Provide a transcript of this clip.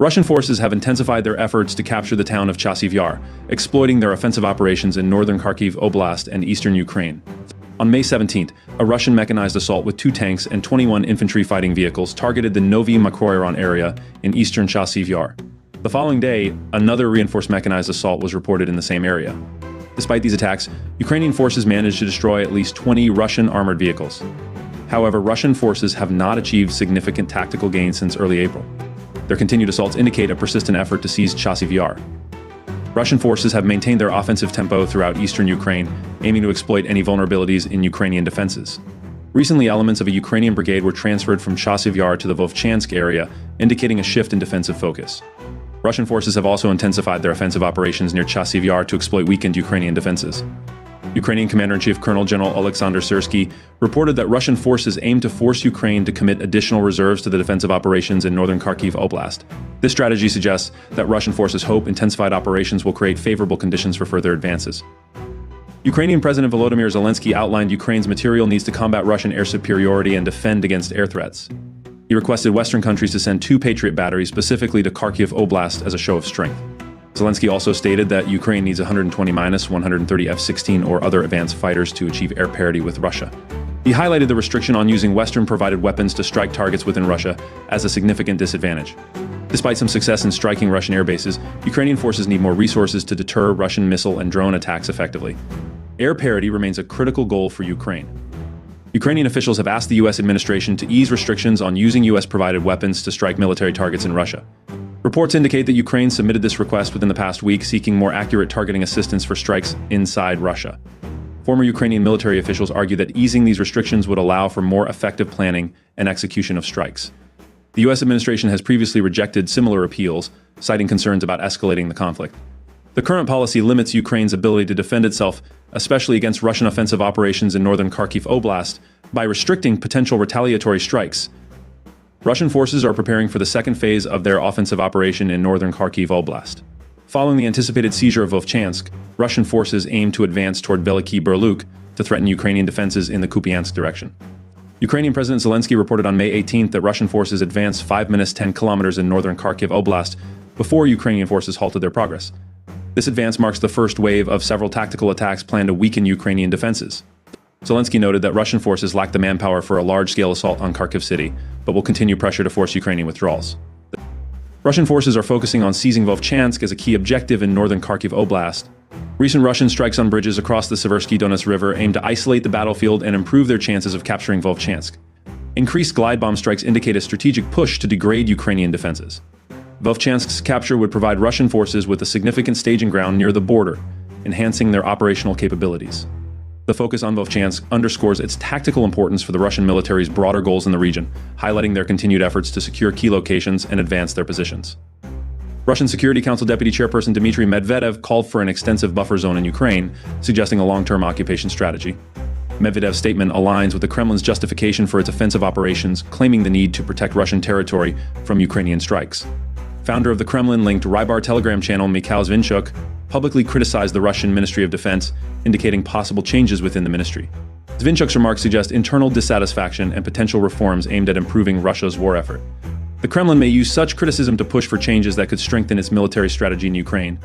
Russian forces have intensified their efforts to capture the town of Chasiv Yar, exploiting their offensive operations in northern Kharkiv Oblast and eastern Ukraine. On May 17th, a Russian mechanized assault with 2 tanks and 21 infantry fighting vehicles targeted the Novy Makroiron area in eastern Chasiv Yar. The following day, another reinforced mechanized assault was reported in the same area. Despite these attacks, Ukrainian forces managed to destroy at least 20 Russian armored vehicles. However, Russian forces have not achieved significant tactical gains since early April. Their continued assaults indicate a persistent effort to seize Chasiv Yar. Russian forces have maintained their offensive tempo throughout eastern Ukraine, aiming to exploit any vulnerabilities in Ukrainian defenses. Recently, elements of a Ukrainian brigade were transferred from Chasiv Yar to the Vovchansk area, indicating a shift in defensive focus. Russian forces have also intensified their offensive operations near Chasiv Yar to exploit weakened Ukrainian defenses. Ukrainian Commander-in-Chief Colonel General Alexander Syrsky reported that Russian forces aim to force Ukraine to commit additional reserves to the defensive operations in northern Kharkiv Oblast. This strategy suggests that Russian forces hope intensified operations will create favorable conditions for further advances. Ukrainian President Volodymyr Zelensky outlined Ukraine's material needs to combat Russian air superiority and defend against air threats. He requested Western countries to send 2 Patriot batteries specifically to Kharkiv Oblast as a show of strength. Zelensky also stated that Ukraine needs 120-130 F-16 or other advanced fighters to achieve air parity with Russia. He highlighted the restriction on using Western-provided weapons to strike targets within Russia as a significant disadvantage. Despite some success in striking Russian air bases, Ukrainian forces need more resources to deter Russian missile and drone attacks effectively. Air parity remains a critical goal for Ukraine. Ukrainian officials have asked the U.S. administration to ease restrictions on using U.S.-provided weapons to strike military targets in Russia. Reports indicate that Ukraine submitted this request within the past week, seeking more accurate targeting assistance for strikes inside Russia. Former Ukrainian military officials argue that easing these restrictions would allow for more effective planning and execution of strikes. The U.S. administration has previously rejected similar appeals, citing concerns about escalating the conflict. The current policy limits Ukraine's ability to defend itself, especially against Russian offensive operations in northern Kharkiv Oblast, by restricting potential retaliatory strikes. Russian forces are preparing for the second phase of their offensive operation in northern Kharkiv Oblast. Following the anticipated seizure of Vovchansk, Russian forces aim to advance toward Veliky Burluk to threaten Ukrainian defenses in the Kupiansk direction. Ukrainian President Zelensky reported on May 18th that Russian forces advanced 5 minus 10 kilometers in northern Kharkiv Oblast before Ukrainian forces halted their progress. This advance marks the first wave of several tactical attacks planned to weaken Ukrainian defenses. Zelensky noted that Russian forces lack the manpower for a large-scale assault on Kharkiv city, but will continue pressure to force Ukrainian withdrawals. Russian forces are focusing on seizing Vovchansk as a key objective in northern Kharkiv Oblast. Recent Russian strikes on bridges across the Seversky Donets River aim to isolate the battlefield and improve their chances of capturing Vovchansk. Increased glide bomb strikes indicate a strategic push to degrade Ukrainian defenses. Vovchansk's capture would provide Russian forces with a significant staging ground near the border, enhancing their operational capabilities. The focus on Vovchansk underscores its tactical importance for the Russian military's broader goals in the region, highlighting their continued efforts to secure key locations and advance their positions. Russian Security Council Deputy Chairperson Dmitry Medvedev called for an extensive buffer zone in Ukraine, suggesting a long-term occupation strategy. Medvedev's statement aligns with the Kremlin's justification for its offensive operations, claiming the need to protect Russian territory from Ukrainian strikes. Founder of the Kremlin-linked Rybar Telegram channel Mikhail Zvinchuk publicly criticized the Russian Ministry of Defense, indicating possible changes within the ministry. Zvinchuk's remarks suggest internal dissatisfaction and potential reforms aimed at improving Russia's war effort. The Kremlin may use such criticism to push for changes that could strengthen its military strategy in Ukraine.